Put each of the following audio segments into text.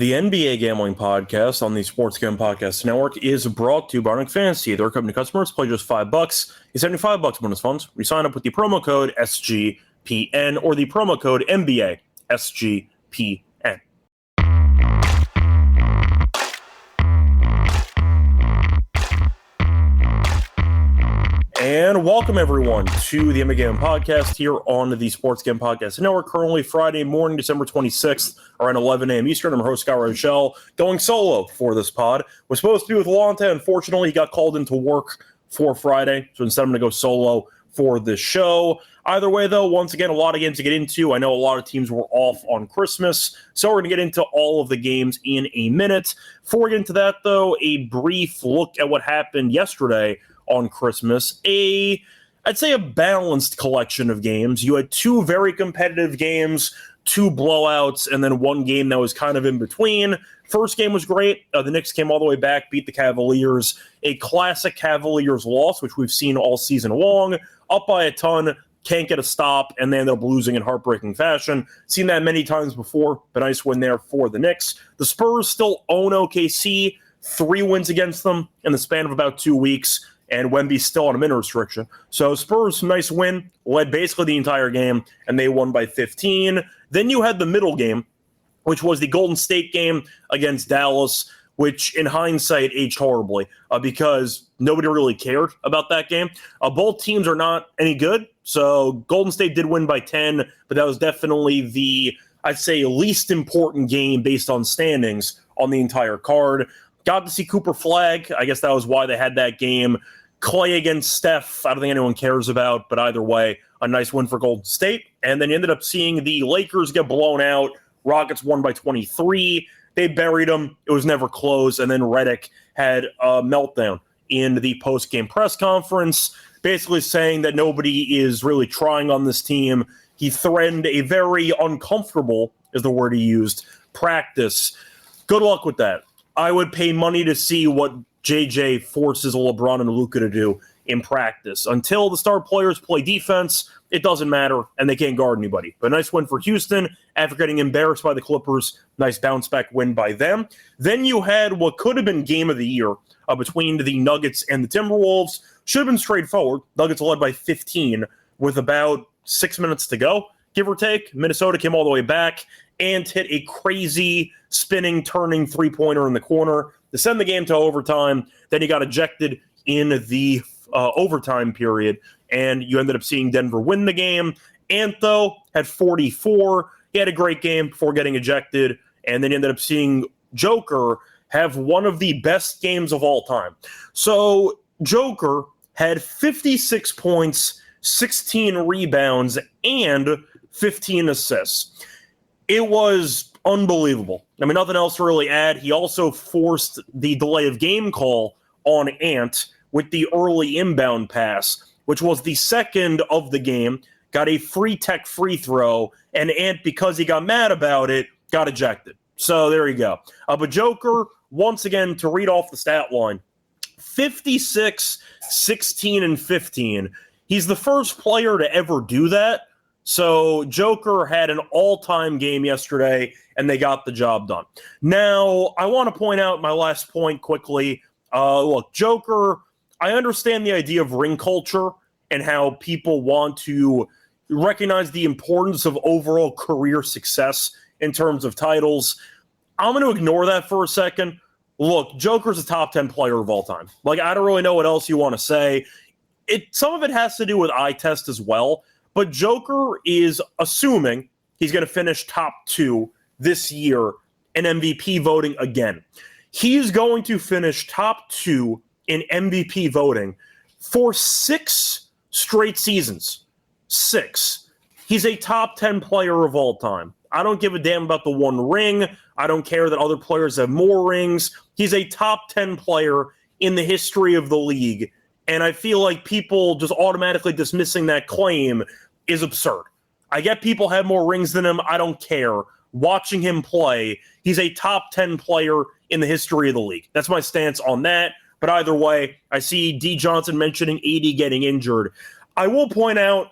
The NBA Gambling Podcast on the Sports Gambling Podcast Network is brought to you by Arctic Fantasy. Their company customers play just $5. You $75 bonus funds. You sign up with the promo code SGPN or the promo code NBA SGPN. And welcome, everyone, to the NBA Gambling Podcast here on the Sports Gambling Podcast Network. Currently Friday morning, December 26th, around 11 a.m. Eastern. I'm your host, Scott Rochelle, going solo for this pod. Was supposed to be with Lanta. Unfortunately, he got called into work for Friday, so instead I'm going to go solo for this show. Either way, though, once again, a lot of games to get into. I know a lot of teams were off on Christmas, so we're going to get into all of the games in a minute. Before we get into that, though, a brief look at what happened yesterday on Christmas. I'd say a balanced collection of games. You had two very competitive games, two blowouts, and then one game that was kind of in between. First game was great. The Knicks came all the way back, beat the Cavaliers. A classic Cavaliers loss, which we've seen all season long. Up by a ton, can't get a stop, and they end up losing in heartbreaking fashion. Seen that many times before, but nice win there for the Knicks. The Spurs still own OKC. 3 wins against them in the span of about 2 weeks. And Wemby's still on a minute restriction. So Spurs, nice win, led basically the entire game, and they won by 15. Then you had the middle game, which was the Golden State game against Dallas, which in hindsight aged horribly because nobody really cared about that game. Both teams are not any good. So Golden State did win by 10, but that was definitely the, I'd say, least important game based on standings on the entire card. Got to see Cooper Flag. I guess that was why they had that game. Clay against Steph, I don't think anyone cares about, but either way, a nice win for Golden State. And then you ended up seeing the Lakers get blown out. Rockets won by 23. They buried them. It was never close. And then Redick had a meltdown in the post-game press conference, basically saying that nobody is really trying on this team. He threatened a very uncomfortable, is the word he used, practice. Good luck with that. I would pay money to see what JJ forces LeBron and Luka to do in practice. Until the star players play defense, it doesn't matter, and they can't guard anybody. But a nice win for Houston after getting embarrassed by the Clippers. Nice bounce-back win by them. Then you had what could have been game of the year between the Nuggets and the Timberwolves. Should have been straightforward. Nuggets led by 15 with about 6 minutes to go, give or take. Minnesota came all the way back and hit a crazy spinning, turning three-pointer in the corner to send the game to overtime. Then he got ejected in the overtime period, and you ended up seeing Denver win the game. Anto had 44. He had a great game before getting ejected, and then you ended up seeing Joker have one of the best games of all time. So Joker had 56 points, 16 rebounds, and 15 assists. It was unbelievable. I mean, nothing else to really add. He also forced the delay of game call on Ant with the early inbound pass, which was the second of the game, got a free tech free throw, and Ant, because he got mad about it, got ejected. So there you go. But Joker, once again, to read off the stat line, 56, 16, and 15. He's the first player to ever do that. So Joker had an all-time game yesterday, and they got the job done. Now, I want to point out my last point quickly. Look, Joker, I understand the idea of ring culture and how people want to recognize the importance of overall career success in terms of titles. I'm going to ignore that for a second. Look, Joker's a top 10 player of all time. Like, I don't really know what else you want to say. Some of it has to do with eye test as well. But Joker is assuming he's going to finish top 2 this year in MVP voting again. He is going to finish top 2 in MVP voting for 6 straight seasons. 6. He's a top 10 player of all time. I don't give a damn about the one ring. I don't care that other players have more rings. He's a top 10 player in the history of the league. And I feel like people just automatically dismissing that claim is absurd. I get people have more rings than him. I don't care. Watching him play, he's a top 10 player in the history of the league. That's my stance on that. But either way, I see D. Johnson mentioning AD getting injured. I will point out,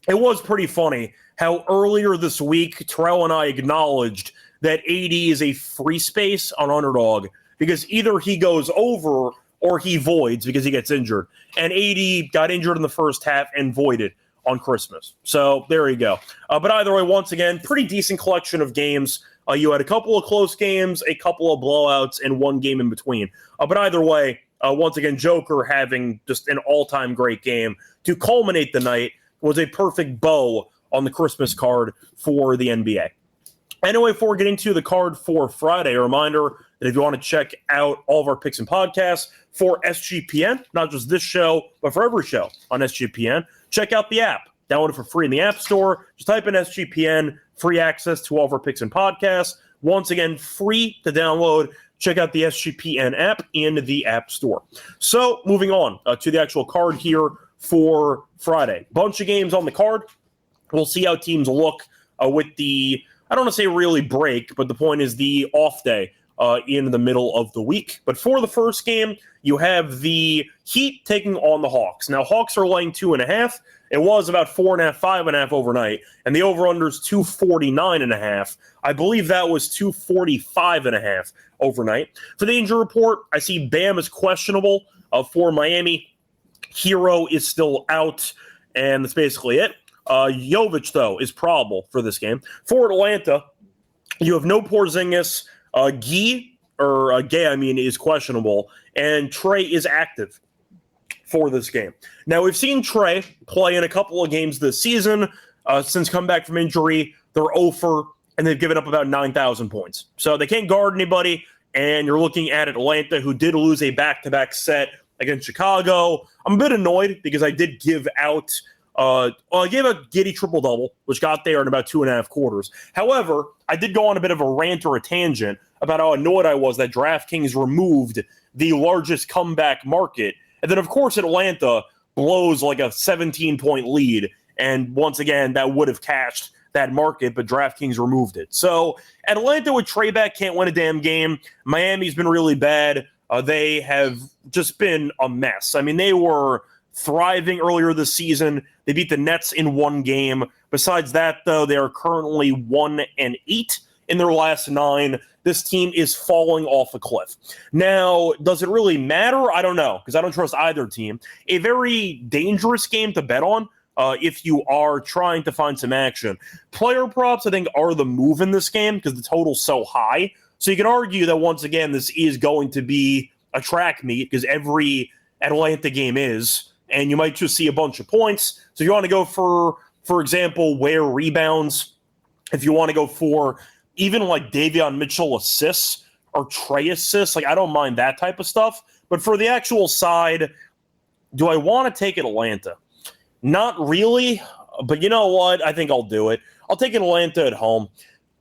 it was pretty funny how earlier this week, Terrell and I acknowledged that AD is a free space on underdog because either he goes over or he voids because he gets injured. And AD got injured in the first half and voided on Christmas. So there you go. But either way, once again, pretty decent collection of games. You had a couple of close games, a couple of blowouts, and one game in between. But either way, once again, Joker having just an all-time great game to culminate the night was a perfect bow on the Christmas card for the NBA. Anyway, before we get into the card for Friday, a reminder that if you want to check out all of our picks and podcasts for SGPN, not just this show, but for every show on SGPN, check out the app. Download it for free in the App Store. Just type in SGPN, free access to all of our picks and podcasts. Once again, free to download. Check out the SGPN app in the App Store. So, moving on to the actual card here for Friday. Bunch of games on the card. We'll see how teams look with the, I don't want to say really break, but the point is the off day in the middle of the week. But for the first game, you have the Heat taking on the Hawks. Now, Hawks are laying 2.5. It was about 4.5, 5.5 overnight, and the over-under is 249.5. I believe that was 245.5 overnight. For the injury report, I see Bam is questionable for Miami. Hero is still out, and that's basically it. Jovic, though, is probable for this game. For Atlanta, you have no Porzingis. Gay is questionable, and Trey is active for this game. Now, we've seen Trey play in a couple of games this season. Since coming back from injury, they're 0 and they've given up about 9,000 points. So they can't guard anybody, and you're looking at Atlanta, who did lose a back-to-back set against Chicago. I'm a bit annoyed because I did give out I gave a giddy triple-double, which got there in about 2.5 quarters. However, I did go on a bit of a rant or a tangent about how annoyed I was that DraftKings removed the largest comeback market. And then, of course, Atlanta blows like a 17-point lead. And once again, that would have cashed that market, but DraftKings removed it. So Atlanta with Trey back can't win a damn game. Miami's been really bad. They have just been a mess. I mean, they were thriving earlier this season. They beat the Nets in one game. Besides that, though, they are currently 1-8 in their last 9. This team is falling off a cliff. Now, does it really matter? I don't know, because I don't trust either team. A very dangerous game to bet on if you are trying to find some action. Player props, I think, are the move in this game because the total's so high. So you can argue that, once again, this is going to be a track meet because every Atlanta game is, and you might just see a bunch of points. So if you want to go for example, Ware rebounds, if you want to go for even like Davion Mitchell assists or Trey assists, like I don't mind that type of stuff. But for the actual side, do I want to take Atlanta? Not really, but you know what? I think I'll do it. I'll take Atlanta at home.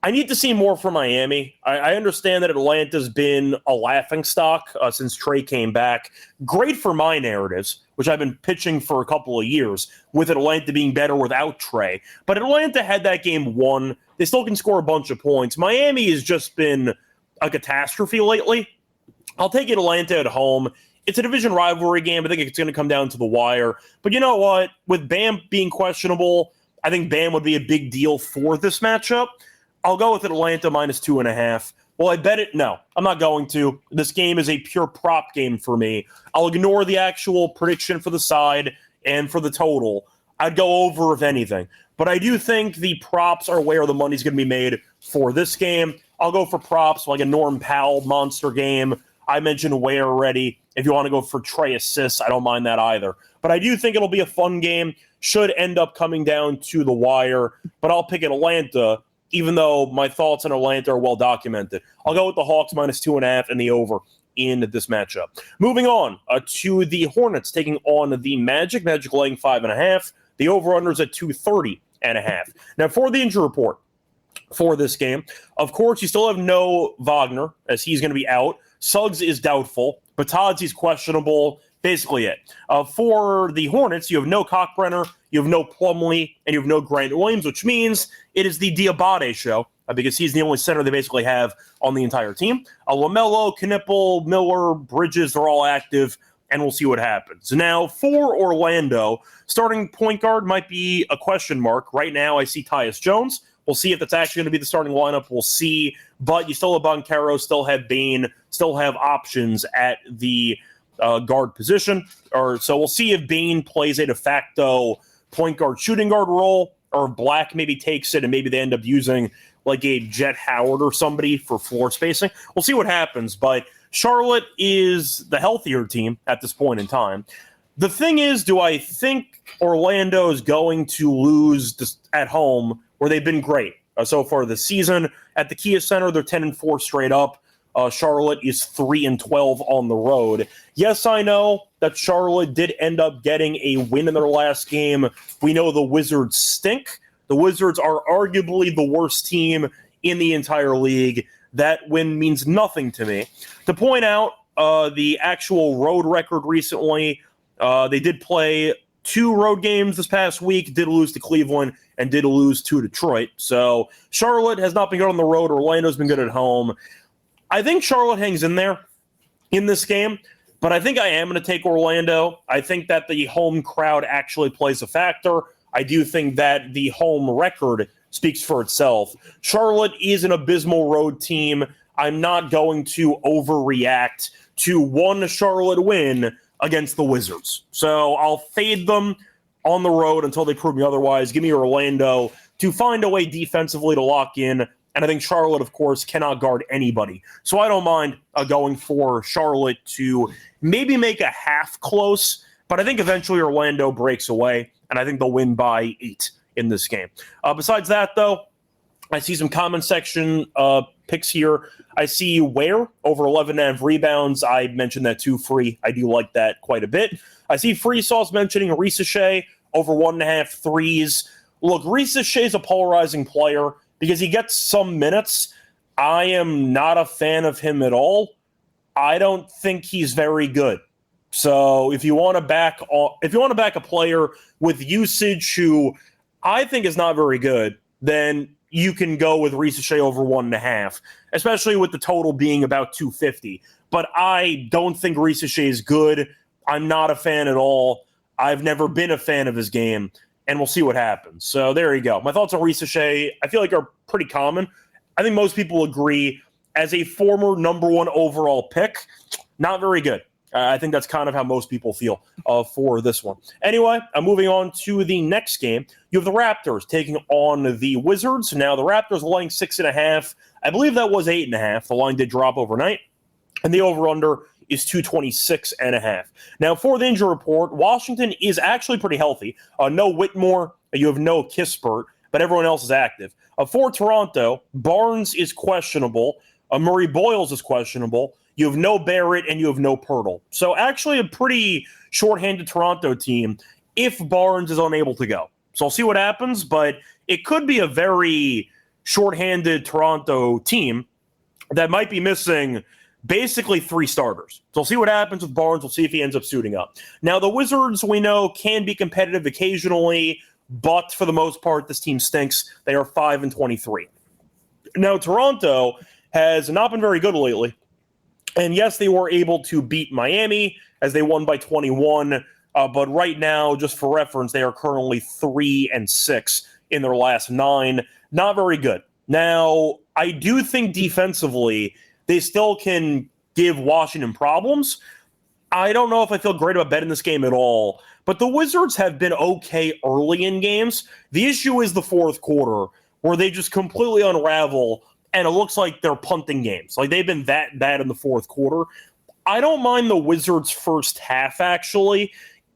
I need to see more from Miami. I understand that Atlanta's been a laughingstock since Trey came back. Great for my narratives, which I've been pitching for a couple of years, with Atlanta being better without Trey. But Atlanta had that game won. They still can score a bunch of points. Miami has just been a catastrophe lately. I'll take Atlanta at home. It's a division rivalry game. I think it's going to come down to the wire. But you know what? With Bam being questionable, I think Bam would be a big deal for this matchup. I'll go with Atlanta minus 2.5. Will I bet it? No, I'm not going to. This game is a pure prop game for me. I'll ignore the actual prediction for the side and for the total. I'd go over if anything. But I do think the props are where the money's going to be made for this game. I'll go for props like a Norm Powell monster game. I mentioned Ware already. If you want to go for Trey assists, I don't mind that either. But I do think it'll be a fun game. Should end up coming down to the wire. But I'll pick Atlanta, even though my thoughts on Atlanta are well documented. I'll go with the Hawks minus 2.5 and the over in this matchup. Moving on to the Hornets taking on the Magic. Magic laying 5.5. The over-under's at 230.5. Now, for the injury report for this game, of course, you still have no Wagner, as he's going to be out. Suggs is doubtful. Batadze's questionable. Basically it. For the Hornets, you have no Cockbrenner, you have no Plumlee, and you have no Grant Williams, which means it is the Diabate show, because he's the only center they basically have on the entire team. LaMelo, Knipple, Miller, Bridges, they're all active, and we'll see what happens. Now, for Orlando, starting point guard might be a question mark. Right now, I see Tyus Jones, We'll see if that's actually going to be the starting lineup. We'll see. But you still have Banchero, still have Bane, still have options at the guard position. So we'll see if Bane plays a de facto point guard, shooting guard role, or Black maybe takes it and maybe they end up using like a Jet Howard or somebody for floor spacing. We'll see what happens. But Charlotte is the healthier team at this point in time. The thing is, do I think Orlando is going to lose at home where they've been great so far this season? At the Kia Center, they're 10-4 straight up. Charlotte is 3-12 on the road. Yes, I know that Charlotte did end up getting a win in their last game. We know the Wizards stink. The Wizards are arguably the worst team in the entire league. That win means nothing to me. To point out the actual road record recently, they did play 2 road games this past week, did lose to Cleveland, and did lose to Detroit. So Charlotte has not been good on the road. Orlando's been good at home. I think Charlotte hangs in there in this game, but I think I am going to take Orlando. I think that the home crowd actually plays a factor. I do think that the home record speaks for itself. Charlotte is an abysmal road team. I'm not going to overreact to one Charlotte win against the Wizards. So I'll fade them on the road until they prove me otherwise. Give me Orlando to find a way defensively to lock in. And I think Charlotte, of course, cannot guard anybody. So I don't mind going for Charlotte to maybe make a half close, but I think eventually Orlando breaks away, and I think they'll win by 8 in this game. Besides that, though, I see some comment section picks here. I see Ware over 11.5 rebounds. I mentioned that too, Free. I do like that quite a bit. I see Free Sauce mentioning Ricochet over 1.5 threes. Look, Ricochet is a polarizing player because he gets some minutes. I am not a fan of him at all. I don't think he's very good. So if you want to back a player with usage who I think is not very good, then you can go with Ricochet over 1.5, especially with the total being about 250. But I don't think Ricochet is good. I'm not a fan at all. I've never been a fan of his game, and we'll see what happens. So there you go. My thoughts on Ricochet, I feel like, are pretty common. I think most people agree. As a former number 1 overall pick, not very good. I think that's kind of how most people feel for this one. Anyway, I'm moving on to the next game. You have the Raptors taking on the Wizards. Now, the Raptors are laying 6.5. I believe that was 8.5. The line did drop overnight. And the over-under is 226.5. Now, for the injury report, Washington is actually pretty healthy. No Whitmore. You have no Kispert, but everyone else is active. For Toronto, Barnes is questionable. Murray Boyles is questionable. You have no Barrett, and you have no Pirtle. So actually a pretty shorthanded Toronto team if Barnes is unable to go. So I'll see what happens, but it could be a very shorthanded Toronto team that might be missing basically 3 starters. So we'll see what happens with Barnes. We'll see if he ends up suiting up. Now, the Wizards, we know, can be competitive occasionally, but for the most part, this team stinks. They are 5-23. Now, Toronto has not been very good lately. And yes, they were able to beat Miami as they won by 21. But right now, just for reference, they are currently 3-6 in their last 9. Not very good. Now, I do think defensively, they still can give Washington problems. I don't know if I feel great about betting this game at all. But the Wizards have been okay early in games. The issue is the fourth quarter, where they just completely unravel, and it looks like they're punting games. Like, they've been that bad in the fourth quarter. I don't mind the Wizards' first half, actually,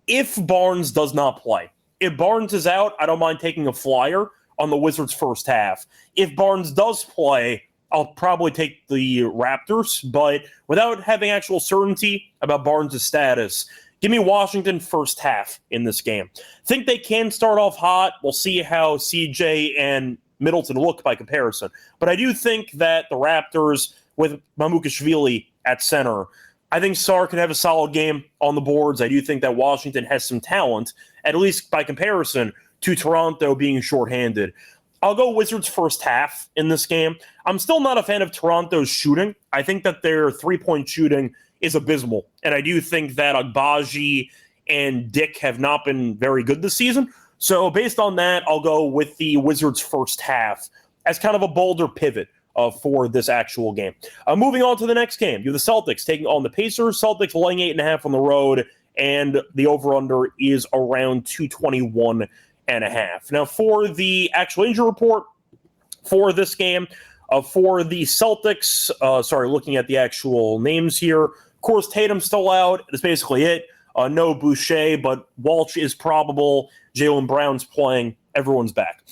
if Barnes does not play. If Barnes is out, I don't mind taking a flyer on the Wizards' first half. If Barnes does play, I'll probably take the Raptors, but without having actual certainty about Barnes' status, give me Washington first half in this game. Think they can start off hot. We'll see how CJ and Middleton look by comparison. But I do think that the Raptors, with Mamukashvili at center, I think Sarr can have a solid game on the boards. I do think that Washington has some talent, at least by comparison to Toronto being shorthanded. I'll go Wizards first half in this game. I'm still not a fan of Toronto's shooting. I think that their three-point shooting is abysmal. And I do think that Agbaji and Dick have not been very good this season. So based on that, I'll go with the Wizards' first half as kind of a bolder pivot for this actual game. Moving on to the next game, you have the Celtics taking on the Pacers. Celtics laying 8.5 on the road, and the over-under is around 221.5. Now, for the actual injury report for this game, for the Celtics, looking at the actual names here, of course, Tatum's still out. That's basically it. No Boucher, but Walsh is probable. Jaylen Brown's playing. Everyone's back.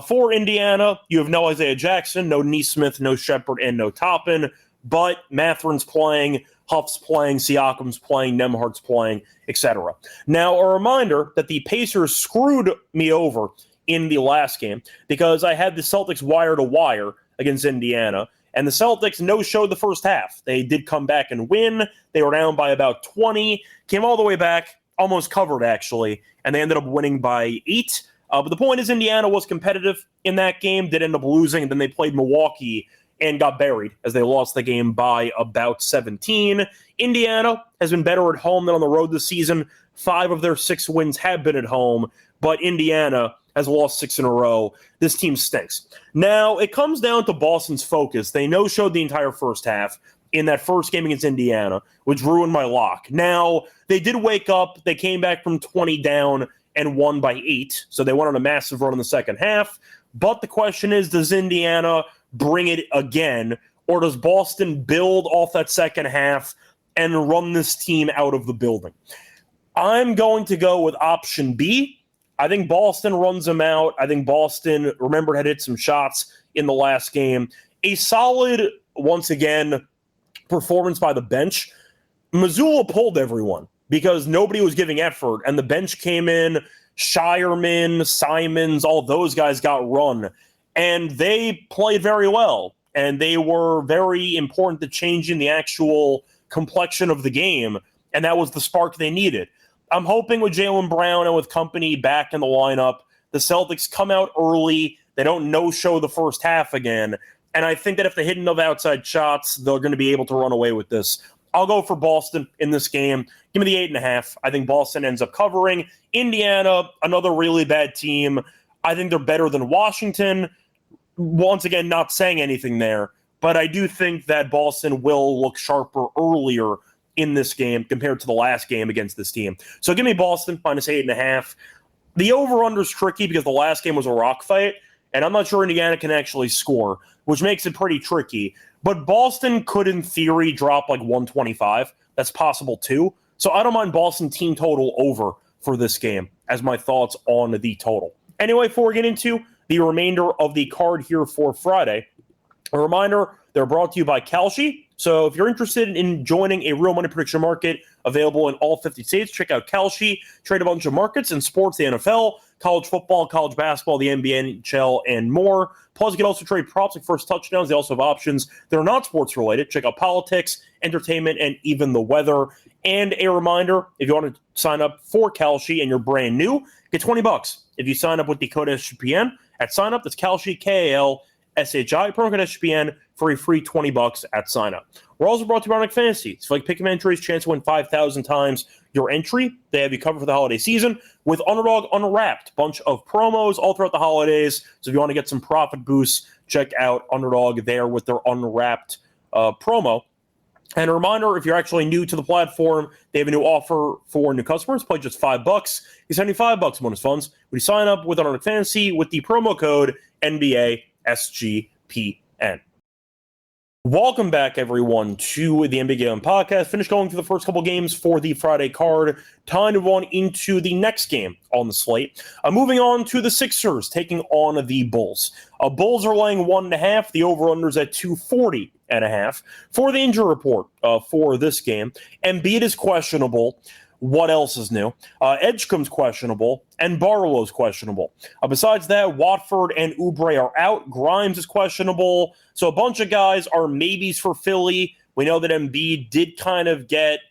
For Indiana, you have no Isaiah Jackson, no Nesmith, no Shepherd, and no Toppin, but Matherin's playing, Huff's playing, Siakam's playing, Nembhard's playing, etc. Now, a reminder that the Pacers screwed me over in the last game because I had the Celtics wire to wire against Indiana, and the Celtics no-showed the first half. They did come back and win. They were down by about 20, came all the way back, almost covered, actually, and they ended up winning by 8. But the point is Indiana was competitive in that game, did end up losing, and then they played Milwaukee and got buried as they lost the game by about 17. Indiana has been better at home than on the road this season. 5 of their 6 wins have been at home, but Indiana has lost 6 in a row. This team stinks. Now, it comes down to Boston's focus. They no-showed the entire first half in that first game against Indiana, which ruined my lock. Now, they did wake up. They came back from 20 down and won by 8, so they went on a massive run in the second half. But the question is, does Indiana bring it again, or does Boston build off that second half and run this team out of the building? I'm going to go with option B. I think Boston runs them out. I think Boston, remember, had hit some shots in the last game. A solid, once again, performance by the bench. Missoula pulled everyone because nobody was giving effort, and the bench came in. Shireman, Simons, all those guys got run, and they played very well, and they were very important to changing the actual complexion of the game, and that was the spark they needed. I'm hoping with Jaylen Brown and with company back in the lineup, the Celtics come out early. They don't no-show the first half again, and I think that if they hit enough outside shots, they're going to be able to run away with this. I'll go for Boston in this game. Give me the 8.5. I think Boston ends up covering. Indiana, another really bad team. I think they're better than Washington. Once again, not saying anything there, but I do think that Boston will look sharper earlier in this game compared to the last game against this team. So give me Boston minus 8.5. The over-under is tricky because the last game was a rock fight, and I'm not sure Indiana can actually score, which makes it pretty tricky. But Boston could, in theory, drop like 125. That's possible, too. So I don't mind Boston team total over for this game as my thoughts on the total. Anyway, before we get into the remainder of the card here for Friday, a reminder, they're brought to you by Kalshi. So if you're interested in joining a real money prediction market available in all 50 states, check out Kalshi. Trade a bunch of markets in sports, the NFL, college football, college basketball, the NBA, NHL, and more. Plus, you can also trade props like first touchdowns. They also have options that are not sports related. Check out politics, entertainment, and even the weather. And a reminder, if you want to sign up for Kalshi and you're brand new, get $20 if you sign up with the code SGPN at sign up. That's Kalshi, K-A-L-S-H-I, promo code SGPN for a free $20 at sign up. We're also brought to you by Onyx Fantasy. If you like pick 'em entries, chance to win 5,000 times your entry. They have you covered for the holiday season with Underdog Unwrapped. Bunch of promos all throughout the holidays. So if you want to get some profit boosts, check out Underdog there with their Unwrapped promo. And a reminder, if you're actually new to the platform, they have a new offer for new customers. Play just $5. You send you $5 bonus funds when you sign up with Onyx Fantasy with the promo code NBASGPN. Welcome back, everyone, to the NBA Game Podcast. Finished going through the first couple games for the Friday card. Time to move on into the next game on the slate. Moving on to the Sixers taking on the Bulls. Bulls are laying 1.5. The over-under's at 240.5. For the injury report for this game, Embiid is questionable. What else is new? Edgecombe's questionable, and Barlow's questionable. Besides that, Watford and Oubre are out. Grimes is questionable. So a bunch of guys are maybes for Philly. We know that Embiid did kind of get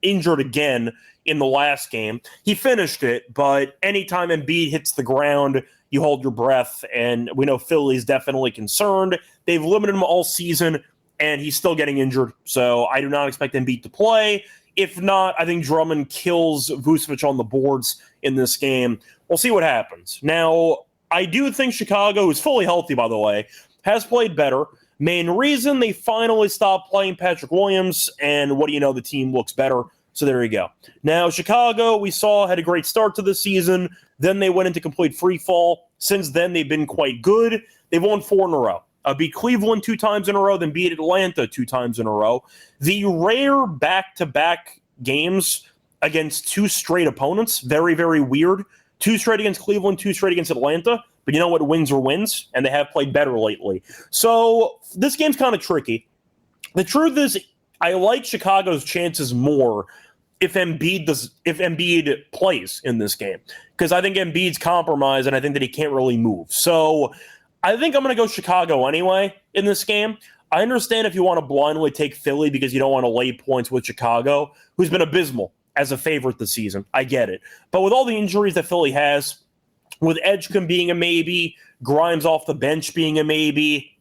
injured again in the last game. He finished it, but anytime Embiid hits the ground, you hold your breath, and we know Philly's definitely concerned. They've limited him all season, and he's still getting injured. So I do not expect Embiid to play. If not, I think Drummond kills Vucevic on the boards in this game. We'll see what happens. Now, I do think Chicago, who's fully healthy, by the way, has played better. Main reason they finally stopped playing Patrick Williams, and what do you know, the team looks better. So there you go. Now, Chicago, we saw, had a great start to the season. Then they went into complete free fall. Since then, they've been quite good. They've won 4 in a row. Beat Cleveland 2 times in a row, then beat Atlanta 2 times in a row. The rare back-to-back games against 2 straight opponents, very, very weird. 2 straight against Cleveland, 2 straight against Atlanta. But you know what? Wins are wins, and they have played better lately. So this game's kind of tricky. The truth is, I like Chicago's chances more if Embiid plays in this game, because I think Embiid's compromised, and I think that he can't really move. So I think I'm going to go Chicago anyway in this game. I understand if you want to blindly take Philly because you don't want to lay points with Chicago, who's been abysmal as a favorite this season. I get it. But with all the injuries that Philly has, with Edgecombe being a maybe, Grimes off the bench being a maybe,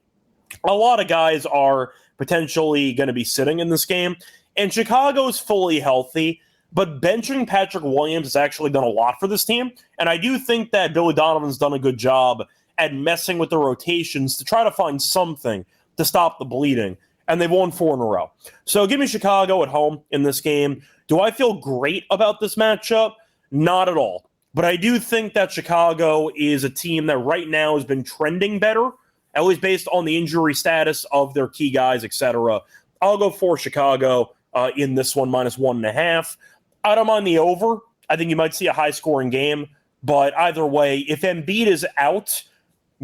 a lot of guys are potentially going to be sitting in this game. And Chicago is fully healthy, but benching Patrick Williams has actually done a lot for this team. And I do think that Billy Donovan's done a good job at messing with the rotations to try to find something to stop the bleeding. And they've won 4 in a row. So give me Chicago at home in this game. Do I feel great about this matchup? Not at all. But I do think that Chicago is a team that right now has been trending better, at least based on the injury status of their key guys, etc. I'll go for Chicago in this one, -1.5. I don't mind the over. I think you might see a high-scoring game. But either way, if Embiid is out,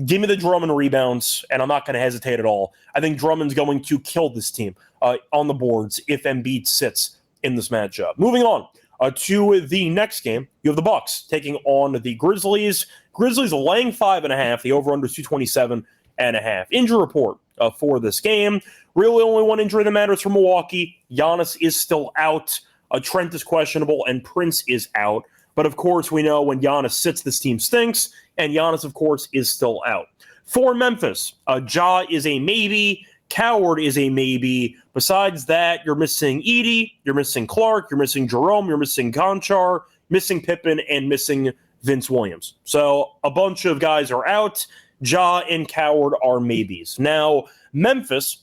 give me the Drummond rebounds, and I'm not going to hesitate at all. I think Drummond's going to kill this team on the boards if Embiid sits in this matchup. Moving on to the next game, you have the Bucks taking on the Grizzlies. Grizzlies laying 5.5. The over-under is 227.5. Injury report for this game. Really only one injury that matters for Milwaukee. Giannis is still out. Trent is questionable, and Prince is out. But, of course, we know when Giannis sits, this team stinks, and Giannis, of course, is still out. For Memphis, Ja is a maybe. Coward is a maybe. Besides that, you're missing Edey, you're missing Clark, you're missing Jerome, you're missing Conchar, missing Pippen, and missing Vince Williams. So a bunch of guys are out. Ja and Coward are maybes. Now, Memphis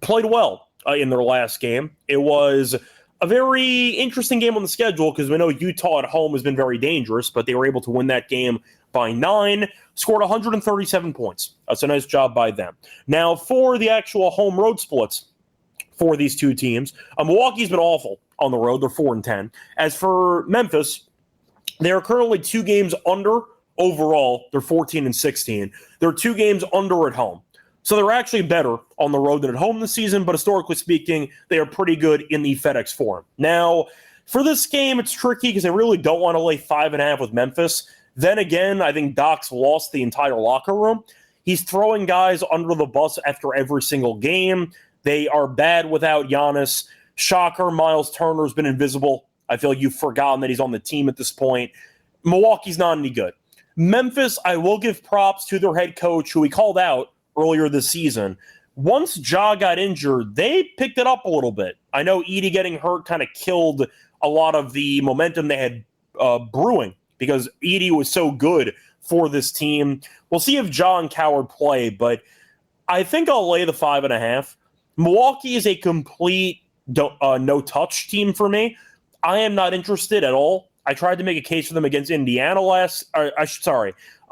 played well in their last game. It was a very interesting game on the schedule because we know Utah at home has been very dangerous, but they were able to win that game by 9, scored 137 points. That's a nice job by them. Now, for the actual home road splits for these two teams, Milwaukee's been awful on the road. They're 4-10. As for Memphis, they are currently 2 games under overall. They're 14-16. They're 2 games under at home. So they're actually better on the road than at home this season, but historically speaking, they are pretty good in the FedEx Forum. Now, for this game, it's tricky because I really don't want to lay 5.5 with Memphis. Then again, I think Doc's lost the entire locker room. He's throwing guys under the bus after every single game. They are bad without Giannis. Shocker, Miles Turner's been invisible. I feel like you've forgotten that he's on the team at this point. Milwaukee's not any good. Memphis, I will give props to their head coach, who he called out earlier this season. Once Ja got injured, they picked it up a little bit. I know Edey getting hurt kind of killed a lot of the momentum they had brewing because Edey was so good for this team. We'll see if Ja and Coward play, but I think I'll lay the 5.5. Milwaukee is a complete no-touch team for me. I am not interested at all. I tried to make a case for them against Indiana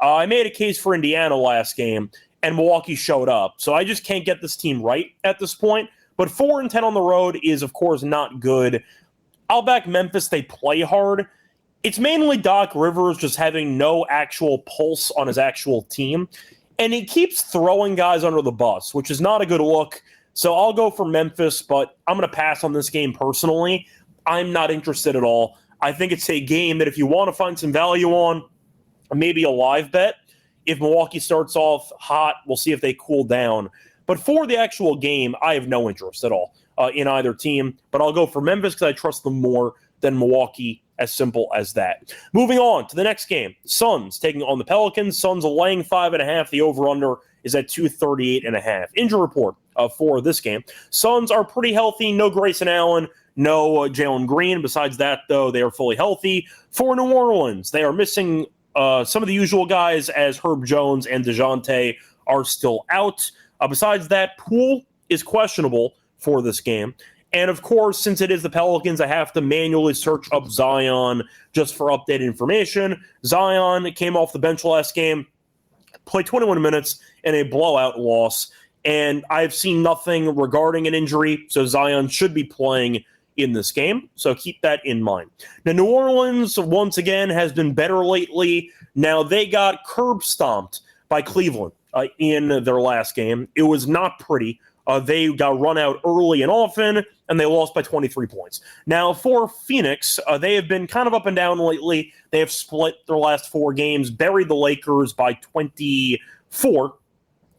I made a case for Indiana last game, and Milwaukee showed up. So I just can't get this team right at this point. But 4-10 on the road is, of course, not good. I'll back Memphis. They play hard. It's mainly Doc Rivers just having no actual pulse on his actual team. And he keeps throwing guys under the bus, which is not a good look. So I'll go for Memphis, but I'm going to pass on this game personally. I'm not interested at all. I think it's a game that if you want to find some value on, maybe a live bet. If Milwaukee starts off hot, we'll see if they cool down. But for the actual game, I have no interest at all in either team. But I'll go for Memphis because I trust them more than Milwaukee, as simple as that. Moving on to the next game. Suns taking on the Pelicans. Suns laying 5.5. The over-under is at 238.5. Injury report for this game. Suns are pretty healthy. No Grayson Allen. No Jalen Green. Besides that, though, they are fully healthy. For New Orleans, they are missing some of the usual guys, as Herb Jones and DeJounte, are still out. Besides that, Poole is questionable for this game. And, of course, since it is the Pelicans, I have to manually search up Zion just for updated information. Zion came off the bench last game, played 21 minutes in a blowout loss, and I've seen nothing regarding an injury, so Zion should be playing in this game, so keep that in mind. Now, New Orleans, once again, has been better lately. Now, they got curb stomped by Cleveland in their last game. It was not pretty. They got run out early and often, and they lost by 23 points. Now, for Phoenix, they have been kind of up and down lately. They have split their last 4 games, buried the Lakers by 24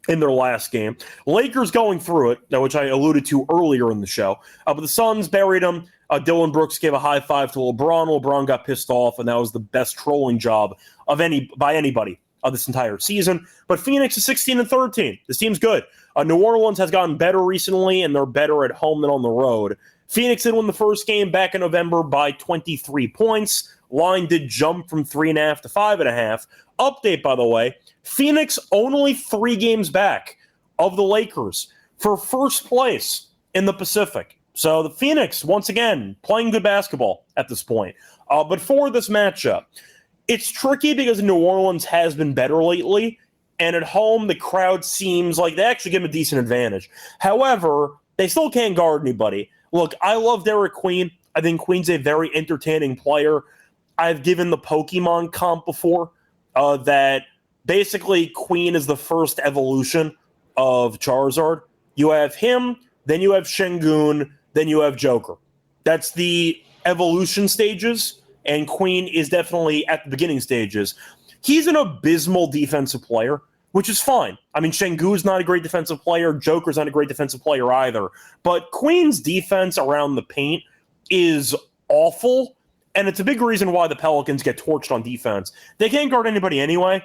in their last game. Lakers going through it, which I alluded to earlier in the show. But the Suns buried them. Dylan Brooks gave a high five to LeBron. LeBron got pissed off, and that was the best trolling job by anybody this entire season. But Phoenix is 16-13. This team's good. New Orleans has gotten better recently, and they're better at home than on the road. Phoenix did win the first game back in November by 23 points. Line did jump from 3.5 to 5.5. Update, by the way, Phoenix only 3 games back of the Lakers for first place in the Pacific. So the Phoenix, once again, playing good basketball at this point. But for this matchup, it's tricky because New Orleans has been better lately, and at home the crowd seems like they actually give them a decent advantage. However, they still can't guard anybody. Look, I love Derek Queen. I think Queen's a very entertaining player. I've given the Pokemon comp before that basically Queen is the first evolution of Charizard. You have him, then you have Shengun, then you have Joker. That's the evolution stages, and Queen is definitely at the beginning stages. He's an abysmal defensive player, which is fine. I mean, Shengu's not a great defensive player. Joker's not a great defensive player either. But Queen's defense around the paint is awful, and it's a big reason why the Pelicans get torched on defense. They can't guard anybody anyway.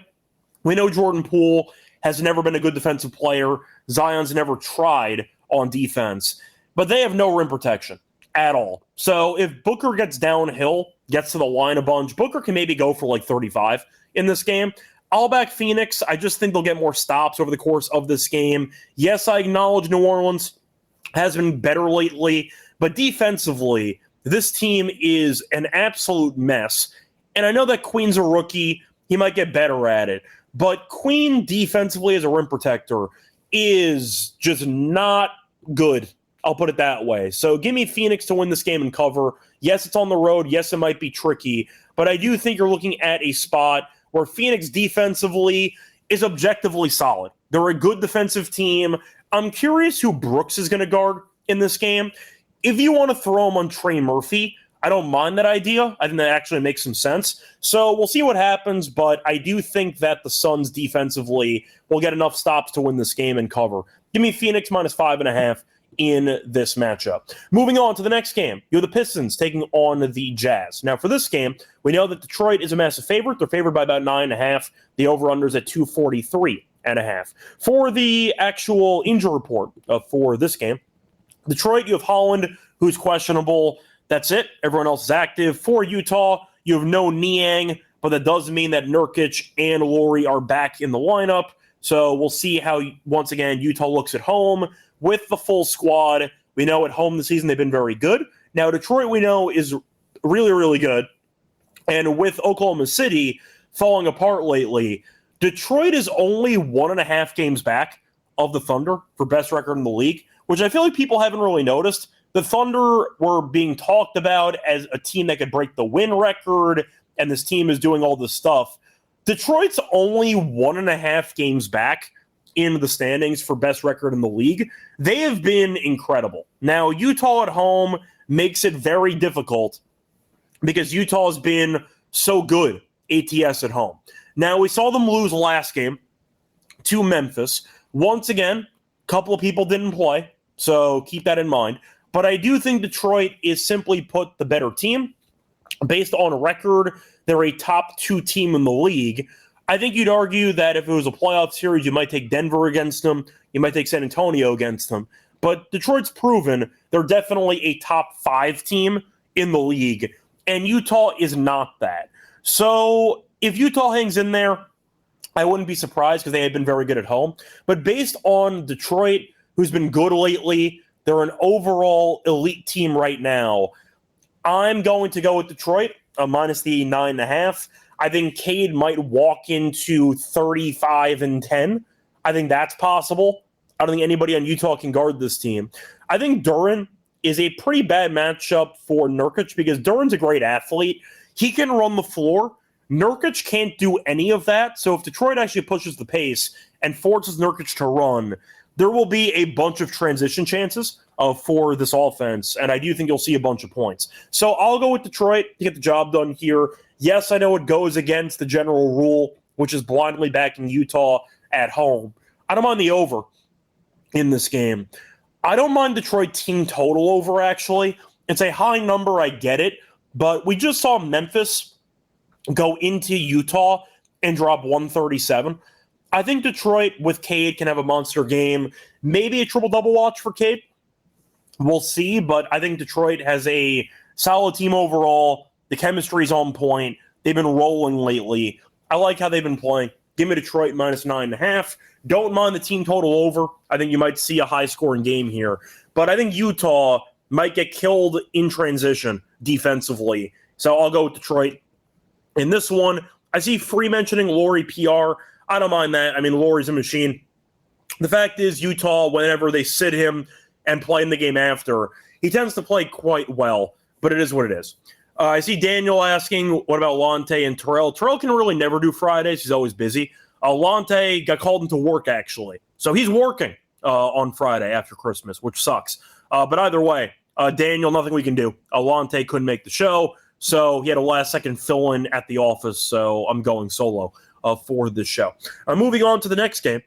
We know Jordan Poole has never been a good defensive player. Zion's never tried on defense. But they have no rim protection at all. So if Booker gets downhill, gets to the line a bunch, Booker can maybe go for like 35 in this game. I'll back Phoenix. I just think they'll get more stops over the course of this game. Yes, I acknowledge New Orleans has been better lately, but defensively, this team is an absolute mess. And I know that Queen's a rookie. He might get better at it. But Queen defensively as a rim protector is just not good. I'll put it that way. So give me Phoenix to win this game and cover. Yes, it's on the road. Yes, it might be tricky. But I do think you're looking at a spot where Phoenix defensively is objectively solid. They're a good defensive team. I'm curious who Brooks is going to guard in this game. If you want to throw him on Trey Murphy, I don't mind that idea. I think that actually makes some sense. So we'll see what happens, but I do think that the Suns defensively will get enough stops to win this game and cover. Give me Phoenix minus 5.5 in this matchup. Moving on to the next game, you have the Pistons taking on the Jazz. Now, for this game, we know that Detroit is a massive favorite. They're favored by about 9.5. The over-under's at 243.5. For the actual injury report for this game, Detroit, you have Holland, who's questionable. That's it. Everyone else is active. For Utah, you have no Niang, but that does mean that Nurkic and Laurie are back in the lineup. So we'll see how, once again, Utah looks at home with the full squad. We know at home this season they've been very good. Now, Detroit, we know, is really, really good. And with Oklahoma City falling apart lately, Detroit is only 1.5 games back of the Thunder for best record in the league, which I feel like people haven't really noticed. The Thunder were being talked about as a team that could break the win record, and this team is doing all this stuff. Detroit's only 1.5 games back in the standings for best record in the league. They have been incredible. Now, Utah at home makes it very difficult because Utah has been so good ATS at home. Now, we saw them lose last game to Memphis. Once again, a couple of people didn't play, so keep that in mind. But I do think Detroit is simply put the better team. Based on record, they're a top 2 team in the league. I think you'd argue that if it was a playoff series, you might take Denver against them. You might take San Antonio against them. But Detroit's proven they're definitely a top 5 team in the league. And Utah is not that. So If Utah hangs in there, I wouldn't be surprised because they have been very good at home. But based on Detroit, who's been good lately, they're an overall elite team right now. I'm going to go with Detroit, minus the 9.5. I think Cade might walk into 35-10. I think that's possible. I don't think anybody on Utah can guard this team. I think Duren is a pretty bad matchup for Nurkic because Duren's a great athlete. He can run the floor. Nurkic can't do any of that. So if Detroit actually pushes the pace and forces Nurkic to run, there will be a bunch of transition chances for this offense, and I do think you'll see a bunch of points. So I'll go with Detroit to get the job done here. Yes, I know it goes against the general rule, which is blindly backing Utah at home. I don't mind the over in this game. I don't mind Detroit team total over, actually. It's a high number, I get it, but we just saw Memphis go into Utah and drop 137. I think Detroit with Cade can have a monster game. Maybe a triple-double watch for Cade. We'll see, but I think Detroit has a solid team overall. The chemistry's on point. They've been rolling lately. I like how they've been playing. Give me Detroit minus 9.5. Don't mind the team total over. I think you might see a high-scoring game here. But I think Utah might get killed in transition defensively. So I'll go with Detroit. In this one, I see free mentioning Laurie PR. I don't mind that. I mean, Laurie's a machine. The fact is, Utah, whenever they sit him and play in the game after, he tends to play quite well, but it is what it is. I see Daniel asking, what about Lante and Terrell? Terrell can really never do Fridays. He's always busy. Lante got called into work, actually. So he's working on Friday after Christmas, which sucks. But either way, Daniel, nothing we can do. Lante couldn't make the show, so he had a last-second fill-in at the office, so I'm going solo for this show. Moving on to the next game.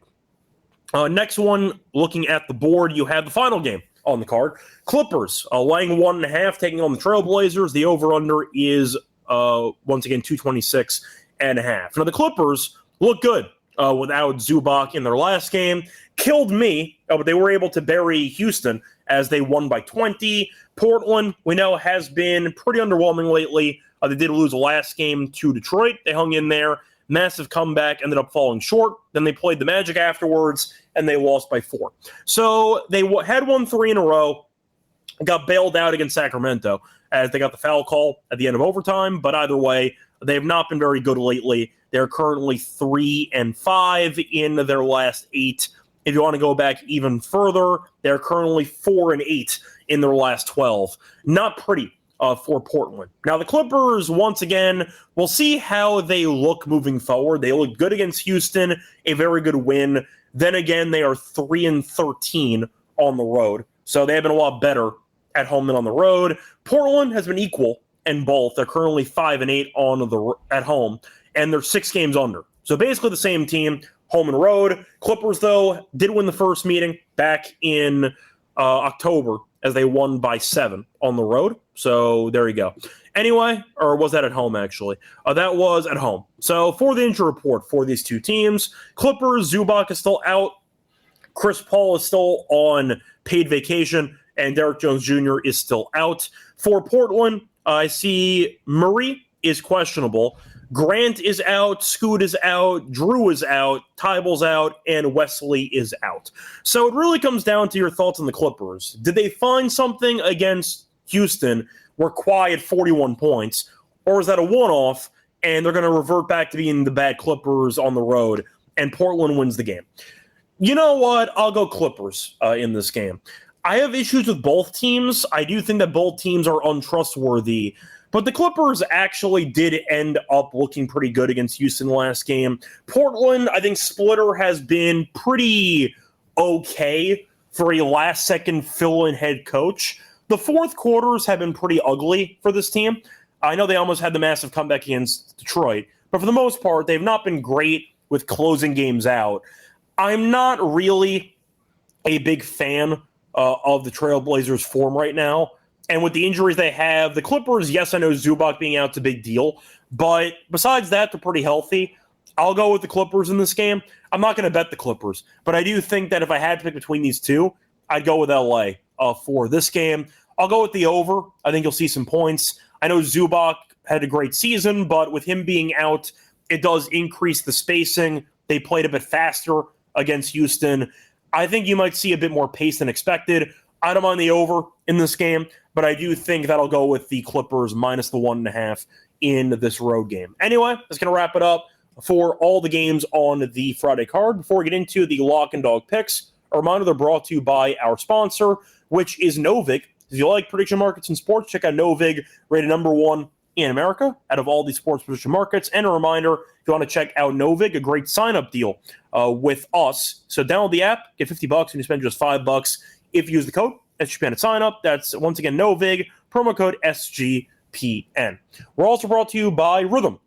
Next one, looking at the board, you have the final game on the card. Clippers laying 1.5, taking on the Trailblazers. The over-under is, once again, 226.5. Now, the Clippers look good without Zubac in their last game. Killed me, but they were able to bury Houston as they won by 20. Portland, we know, has been pretty underwhelming lately. They did lose the last game to Detroit. They hung in there. Massive comeback, ended up falling short. Then they played the Magic afterwards, and they lost by 4. So they had won 3 in a row, got bailed out against Sacramento as they got the foul call at the end of overtime. But either way, they have not been very good lately. They're currently 3-5 in their last 8. If you want to go back even further, they're currently 4-8 in their last 12. Not pretty for Portland. Now, the Clippers, once again, we'll see how they look moving forward. They look good against Houston, a very good win. Then again, they are 3-13 on the road. So they have been a lot better at home than on the road. Portland has been equal in both. They're currently 5-8 at home, and they're 6 games under. So basically the same team, home and road. Clippers, though, did win the first meeting back in October as they won by 7 on the road. So there you go. Anyway, or was that at home, actually? That was at home. So for the injury report for these two teams, Clippers, Zubac is still out. Chris Paul is still on paid vacation, and Derrick Jones Jr. is still out. For Portland, I see Murray is questionable. Grant is out, Scoot is out, Drew is out, Tyball's out, and Wesley is out. So it really comes down to your thoughts on the Clippers. Did they find something against Houston where Kawhi had 41 points, or is that a one-off and they're going to revert back to being the bad Clippers on the road and Portland wins the game? You know what? I'll go Clippers in this game. I have issues with both teams. I do think that both teams are untrustworthy. But the Clippers actually did end up looking pretty good against Houston last game. Portland, I think Splitter has been pretty okay for a last-second fill-in head coach. The fourth quarters have been pretty ugly for this team. I know they almost had the massive comeback against Detroit, but for the most part, they've not been great with closing games out. I'm not really a big fan of the Trailblazers' form right now. And with the injuries they have, the Clippers, yes, I know Zubac being out's a big deal. But besides that, they're pretty healthy. I'll go with the Clippers in this game. I'm not going to bet the Clippers. But I do think that if I had to pick between these two, I'd go with LA for this game. I'll go with the over. I think you'll see some points. I know Zubac had a great season, but with him being out, it does increase the spacing. They played a bit faster against Houston. I think you might see a bit more pace than expected. I don't mind the over in this game, but I do think that'll go with the Clippers minus the 1.5 in this road game. Anyway, that's going to wrap it up for all the games on the Friday card. Before we get into the lock and dog picks, a reminder they're brought to you by our sponsor, which is Novig. If you like prediction markets and sports, check out Novig, rated #1 in America out of all the sports prediction markets. And a reminder, if you want to check out Novig, a great sign-up deal with us. So download the app, get $50, and you spend just $5 if you use the code SGPN at sign-up. That's, once again, Novig, promo code SGPN. We're also brought to you by Rhythm.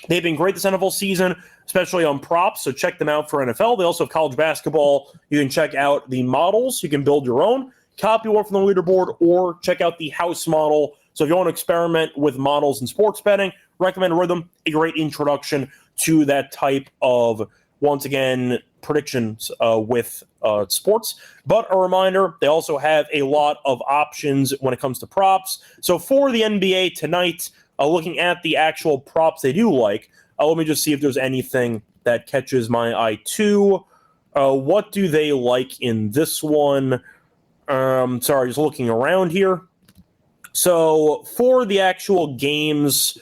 They've been great this NFL season, especially on props, so check them out for NFL. They also have college basketball. You can check out the models. You can build your own, copy one from the leaderboard, or check out the house model. So if you want to experiment with models and sports betting, recommend Rhythm, a great introduction to that type of, once again, predictions with sports. But a reminder, they also have a lot of options when it comes to props. So for the NBA tonight, looking at the actual props they do like, let me just see if there's anything that catches my eye too. What do they like in this one? Sorry, just looking around here. So for the actual games,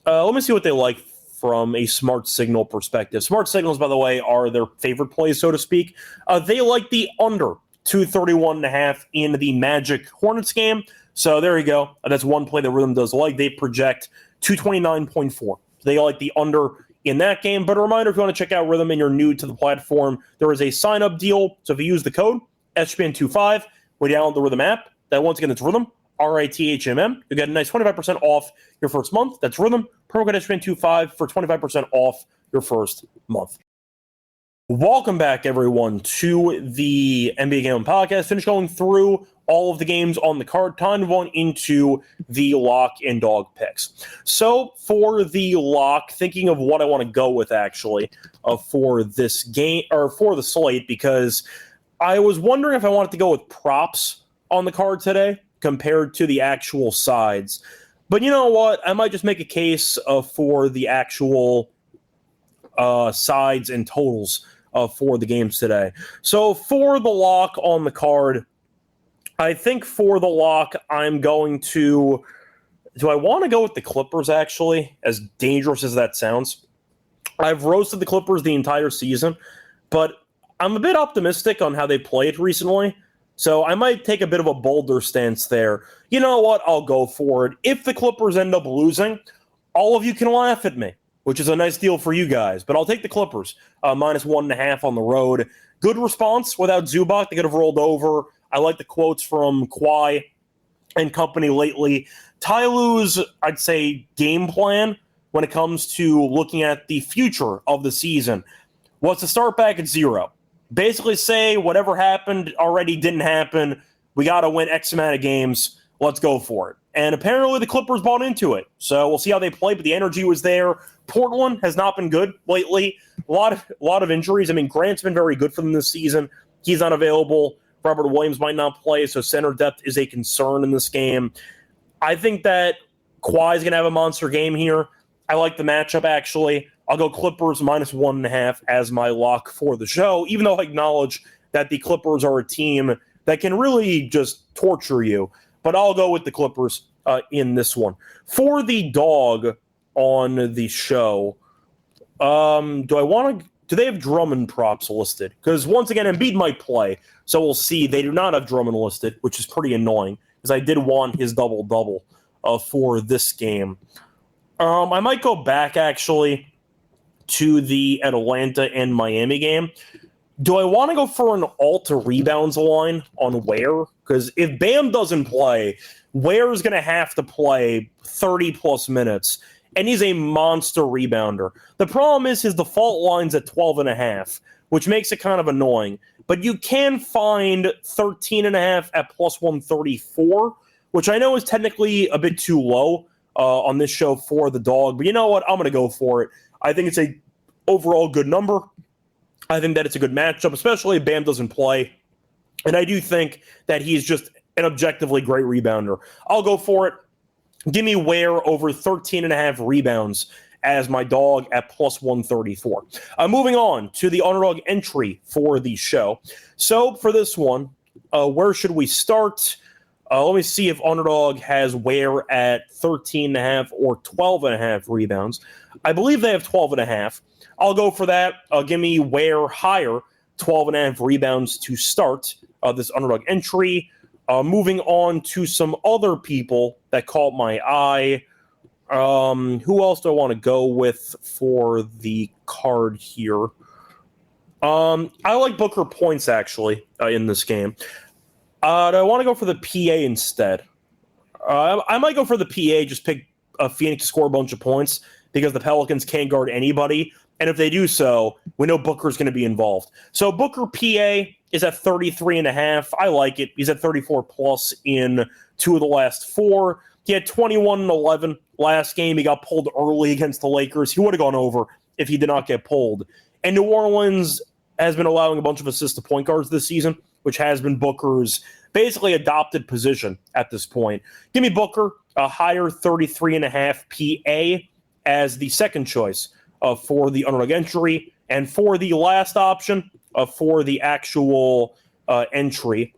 let me see what they like from a smart signal perspective. Smart signals, by the way, are their favorite plays, so to speak. They like the under 231.5 in the Magic Hornets game. So there you go. That's one play that Rhythm does like. They project 229.4. They like the under in that game. But a reminder, if you want to check out Rhythm and you're new to the platform, there is a sign-up deal. So if you use the code SGPN25, when you download the Rhythm app, that once again, it's Rhythm, RITHMM. You'll get a nice 25% off your first month. That's Rhythm, promo code SGPN25 for 25% off your first month. Welcome back, everyone, to the NBA Gamble Podcast. Finish going through all of the games on the card. Time to go into the lock and dog picks. So for the lock, thinking of what I want to go with, actually, for this game, or for the slate, because I was wondering if I wanted to go with props on the card today compared to the actual sides. But you know what? I might just make a case for the actual sides and totals for the games today. So for the lock on the card, I think for the lock, I'm going to... Do I want to go with the Clippers, actually? As dangerous as that sounds. I've roasted the Clippers the entire season, but I'm a bit optimistic on how they played recently. So I might take a bit of a bolder stance there. You know what? I'll go for it. If the Clippers end up losing, all of you can laugh at me, which is a nice deal for you guys. But I'll take the Clippers, minus 1.5 on the road. Good response without Zubac. They could have rolled over. I like the quotes from Kawhi and company lately. Ty Lue's, I'd say, game plan when it comes to looking at the future of the season was to start back at 0. Basically say whatever happened already didn't happen. We got to win X amount of games. Let's go for it. And apparently the Clippers bought into it. So we'll see how they play, but the energy was there. Portland has not been good lately. A lot of injuries. I mean, Grant's been very good for them this season. He's not available. Robert Williams might not play, so center depth is a concern in this game. I think that Kawhi is going to have a monster game here. I like the matchup, actually. I'll go Clippers minus 1.5 as my lock for the show, even though I acknowledge that the Clippers are a team that can really just torture you. But I'll go with the Clippers in this one. For the dog on the show, do they have Drummond props listed? Because once again, Embiid might play, so we'll see. They do not have Drummond listed, which is pretty annoying, because I did want his double-double for this game. I might go back, actually, to the Atlanta and Miami game. Do I want to go for an alt rebounds line on Ware? Because if Bam doesn't play, Ware is going to have to play 30-plus minutes, and he's a monster rebounder. The problem is his default line's at 12.5, which makes it kind of annoying. But you can find 13.5 at plus 134, which I know is technically a bit too low on this show for the dog. But you know what? I'm going to go for it. I think it's a overall good number. I think that it's a good matchup, especially if Bam doesn't play. And I do think that he's just an objectively great rebounder. I'll go for it. Give me Ware over 13.5 rebounds as my dog at plus 134. Moving on to the underdog entry for the show. So for this one, where should we start? Let me see if underdog has Ware at 13.5 or 12.5 rebounds. I believe they have 12.5. I'll go for that. Give me Ware higher, 12.5 rebounds to start this underdog entry. Moving on to some other people that caught my eye. Who else do I want to go with for the card here? I like Booker points, actually, in this game. Do I want to go for the PA instead? I might go for the PA, just pick Phoenix to score a bunch of points because the Pelicans can't guard anybody. And if they do so, we know Booker's going to be involved. So Booker PA is at 33.5. I like it. He's at 34 plus in 2 of the last 4. He had 21 and 11 last game. He got pulled early against the Lakers. He would have gone over if he did not get pulled. And New Orleans has been allowing a bunch of assists to point guards this season, which has been Booker's basically adopted position at this point. Give me Booker, a higher 33.5 PA as the second choice for the underdog entry. And for the last option, for the actual entry,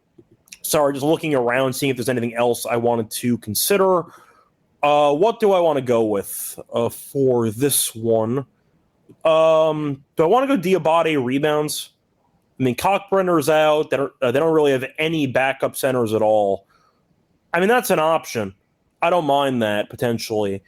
sorry, just looking around, seeing if there's anything else I wanted to consider. What do I want to go with for this one? Do I want to go Diabate rebounds? I mean, Cockbrenner's out. They don't really have any backup centers at all. I mean, that's an option. I don't mind that, potentially.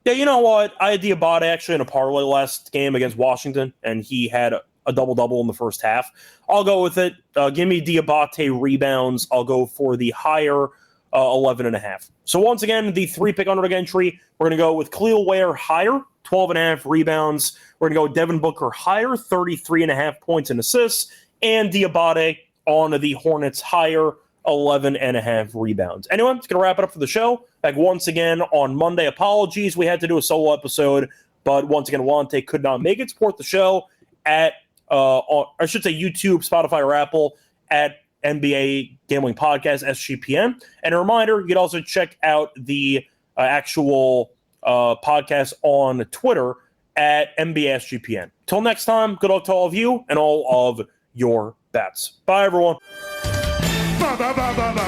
Yeah, you know what? I had Diabate actually in a parlay last game against Washington, and he had a double-double in the first half. I'll go with it. Give me Diabate rebounds. I'll go for the higher 11.5. So once again, the 3-pick underdog entry, we're going to go with Khalil Ware higher, 12.5 rebounds. We're going to go with Devin Booker higher, 33.5 points and assists, and Diabate on the Hornets higher, 11.5 rebounds. Anyway, it's going to wrap it up for the show. Back once again on Monday. Apologies, we had to do a solo episode, but once again, Wante could not make it. Support the show at, I should say YouTube, Spotify, or Apple at NBA Gambling Podcast, SGPN. And a reminder, you can also check out the actual podcast on Twitter at NBA SGPN. Till next time, good luck to all of you and all of your bets. Bye, everyone.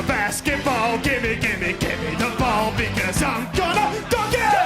Basketball, gimme the ball because I'm gonna dunk it!